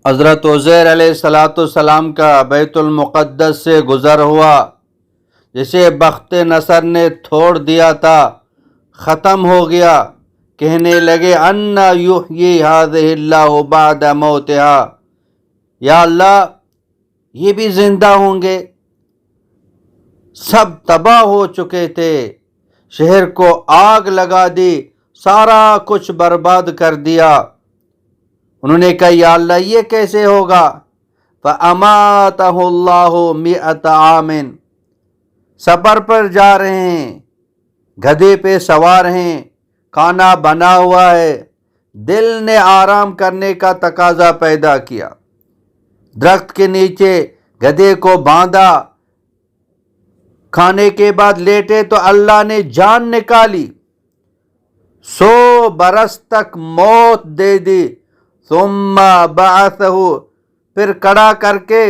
حضرت عزیر علیہ السلام کا بیت المقدس سے گزر ہوا، جسے بخت نصر نے توڑ دیا تھا، ختم ہو گیا۔ کہنے لگے انا یحیی ہذہ اللہ بعد موتہا، یا اللہ یہ بھی زندہ ہوں گے؟ سب تباہ ہو چکے تھے، شہر کو آگ لگا دی، سارا کچھ برباد کر دیا۔ انہوں نے کہا یا اللہ یہ کیسے ہوگا؟ فَأَمَاتَهُ اللَّهُ مِئَةَ عَامٍ، سفر پر جا رہے ہیں، گدھے پہ سوار ہیں، کھانا بنا ہوا ہے، دل نے آرام کرنے کا تقاضا پیدا کیا، درخت کے نیچے گدھے کو باندھا، کھانے کے بعد لیٹے تو اللہ نے جان نکالی، 100 برس تک موت دے دی، ثم بعثہ، پھر کڑا کر کے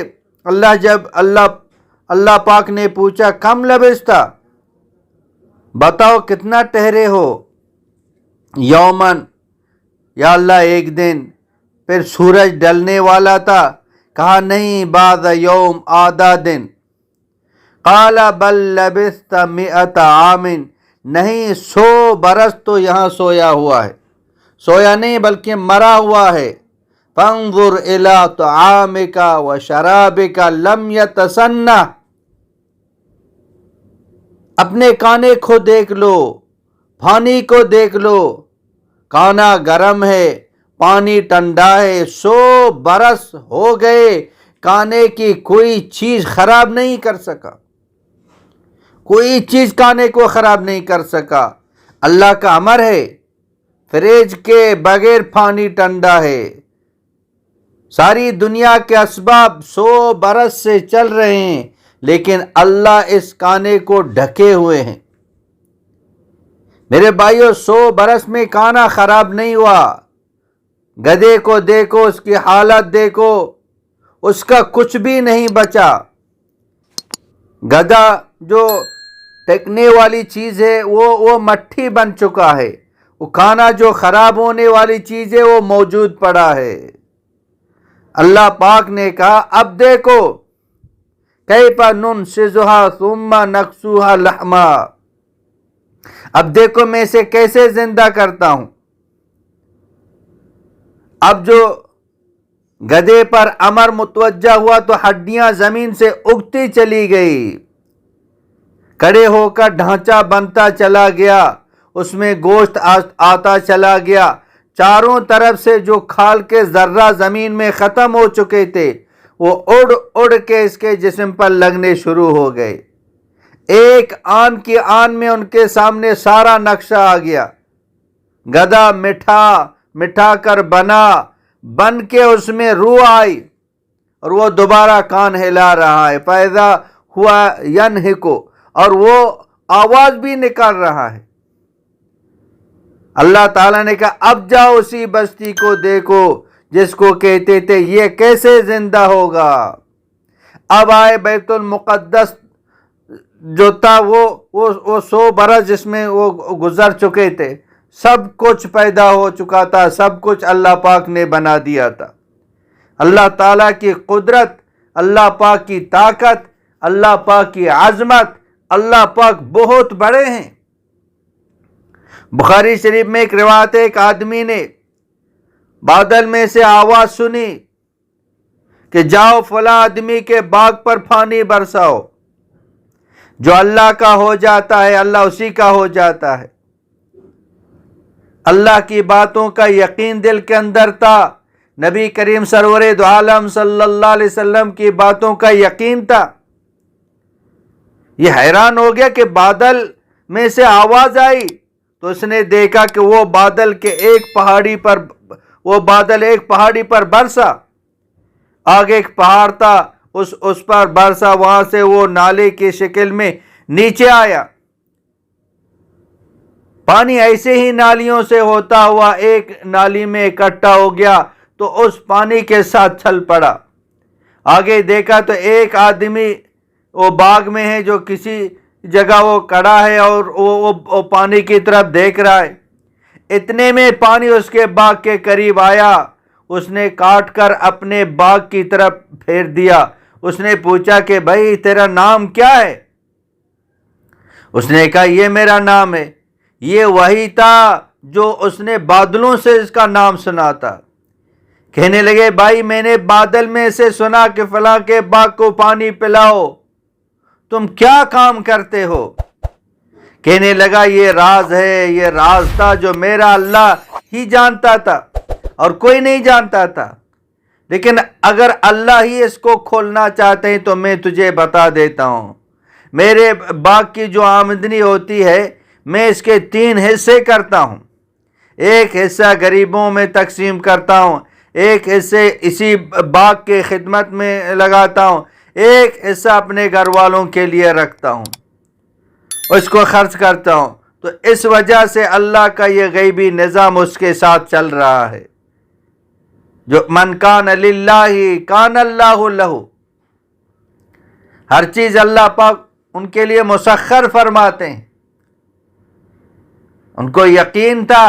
اللہ پاک نے پوچھا کم لبثتا، بتاؤ کتنا ٹھہرے ہو؟ یومن، یا اللہ ایک دن۔ پھر سورج ڈلنے والا تھا، کہا نہیں بعد یوم، آدھا دن۔ قال بل لبثت 100 عام، نہیں 100 برس تو یہاں سویا ہوا ہے، سویا نہیں بلکہ مرا ہوا ہے۔ فانظر الی طعامک وشرابک لم یتسنہ، اپنے کھانے کو دیکھ لو، پانی کو دیکھ لو، کھانا گرم ہے، پانی ٹھنڈا ہے، 100 برس ہو گئے، کھانے کی کوئی چیز خراب نہیں کر سکا، کوئی چیز کھانے کو خراب نہیں کر سکا۔ اللہ کا امر ہے، فریج کے بغیر پانی ٹھنڈا ہے۔ ساری دنیا کے اسباب 100 برس سے چل رہے ہیں، لیکن اللہ اس کھانے کو ڈھکے ہوئے ہیں۔ میرے بھائیو 100 برس میں کھانا خراب نہیں ہوا۔ گدھے کو دیکھو، اس کی حالت دیکھو، اس کا کچھ بھی نہیں بچا۔ گدھا جو ٹکنے والی چیز ہے وہ مٹی بن چکا ہے، وہ کھانا جو خراب ہونے والی چیز ہے وہ موجود پڑا ہے۔ اللہ پاک نے کہا اب دیکھو کیف ننشزها ثم نکسوها لحما، اب دیکھو میں اسے کیسے زندہ کرتا ہوں۔ اب جو گدھے پر امر متوجہ ہوا تو ہڈیاں زمین سے اگتی چلی گئی، کھڑے ہو کر ڈھانچہ بنتا چلا گیا، اس میں گوشت آتا چلا گیا، چاروں طرف سے جو کھال کے ذرہ زمین میں ختم ہو چکے تھے وہ اڑ کے اس کے جسم پر لگنے شروع ہو گئے۔ ایک آن کی آن میں ان کے سامنے سارا نقشہ آ گیا۔ گدھا مٹھا کر بن کے اس میں روح آئی اور وہ دوبارہ کان ہلا رہا ہے، پیدا ہوا ینہکو، اور وہ آواز بھی نکال رہا ہے۔ اللہ تعالیٰ نے کہا اب جاؤ اسی بستی کو دیکھو جس کو کہتے تھے یہ کیسے زندہ ہوگا۔ اب آئے بیت المقدس جو تھا وہ 100 برس جس میں وہ گزر چکے تھے، سب کچھ پیدا ہو چکا تھا، سب کچھ اللہ پاک نے بنا دیا تھا۔ اللہ تعالیٰ کی قدرت، اللہ پاک کی طاقت، اللہ پاک کی عظمت، اللہ پاک بہت بڑے ہیں۔ بخاری شریف میں ایک روایت ہے، ایک آدمی نے بادل میں سے آواز سنی کہ جاؤ فلاں آدمی کے باغ پر پانی برساؤ۔ جو اللہ کا ہو جاتا ہے اللہ اسی کا ہو جاتا ہے۔ اللہ کی باتوں کا یقین دل کے اندر تھا، نبی کریم سرور دو عالم صلی اللہ علیہ وسلم کی باتوں کا یقین تھا۔ یہ حیران ہو گیا کہ بادل میں سے آواز آئی تو اس نے دیکھا کہ وہ بادل ایک پہاڑی پر برسا، آگے ایک پہاڑ تھا اس پر برسا، وہاں سے وہ نالے کی شکل میں نیچے آیا۔ پانی ایسے ہی نالیوں سے ہوتا ہوا ایک نالی میں اکٹھا ہو گیا تو اس پانی کے ساتھ چھل پڑا۔ آگے دیکھا تو ایک آدمی وہ باغ میں ہے، جو کسی جگہ وہ کھڑا ہے اور وہ پانی کی طرف دیکھ رہا ہے۔ اتنے میں پانی اس کے باغ کے قریب آیا، اس نے کاٹ کر اپنے باغ کی طرف پھیر دیا۔ اس نے پوچھا کہ بھائی تیرا نام کیا ہے؟ اس نے کہا یہ میرا نام ہے۔ یہ وہی تھا جو اس نے بادلوں سے اس کا نام سنا تھا۔ کہنے لگے بھائی میں نے بادل میں سے سنا کہ فلاں کے باغ کو پانی پلاؤ، تم کیا کام کرتے ہو؟ کہنے لگا یہ راز ہے، یہ راز تھا جو میرا اللہ ہی جانتا تھا اور کوئی نہیں جانتا تھا، لیکن اگر اللہ ہی اس کو کھولنا چاہتے ہیں تو میں تجھے بتا دیتا ہوں۔ میرے باغ کی جو آمدنی ہوتی ہے میں اس کے 3 حصے کرتا ہوں۔ ایک حصہ غریبوں میں تقسیم کرتا ہوں، ایک حصے اسی باغ کے خدمت میں لگاتا ہوں، ایک حصہ اپنے گھر والوں کے لیے رکھتا ہوں، اس کو خرچ کرتا ہوں۔ تو اس وجہ سے اللہ کا یہ غیبی نظام اس کے ساتھ چل رہا ہے۔ جو من کان للہ کان اللہ لہ، ہر چیز اللہ پاک ان کے لیے مسخر فرماتے ہیں۔ ان کو یقین تھا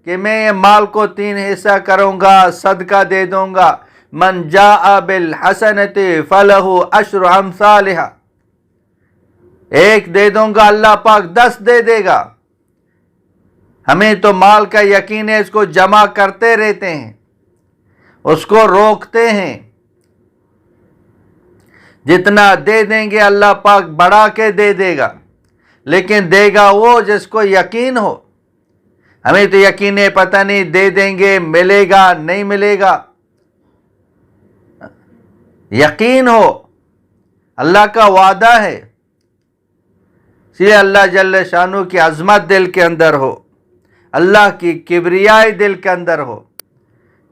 کہ میں یہ مال کو 3 حصہ کروں گا، صدقہ دے دوں گا۔ من جاء بالحسنۃ فلہ عشر امثالھا، ایک دے دوں گا اللہ پاک 10 دے دے گا۔ ہمیں تو مال کا یقین ہے، اس کو جمع کرتے رہتے ہیں، اس کو روکتے ہیں۔ جتنا دے دیں گے اللہ پاک بڑھا کے دے دے گا، لیکن دے گا وہ جس کو یقین ہو۔ ہمیں تو یقین ہے، پتہ نہیں دے دیں گے ملے گا نہیں ملے گا۔ یقین ہو اللہ کا وعدہ ہے، اس لیے اللہ جل شانہ کی عظمت دل کے اندر ہو، اللہ کی کبریائی دل کے اندر ہو،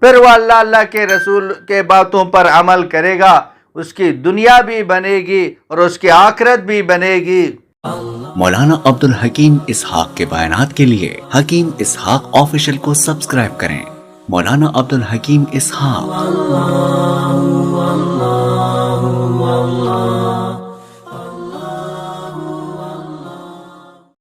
پھر وہ اللہ کے رسول کے باتوں پر عمل کرے گا، اس کی دنیا بھی بنے گی اور اس کی آخرت بھی بنے گی۔ مولانا عبدالحکیم اسحاق کے بیانات کے لیے حکیم اسحاق آفیشل کو سبسکرائب کریں۔ مولانا عبدالحکیم اسحاق۔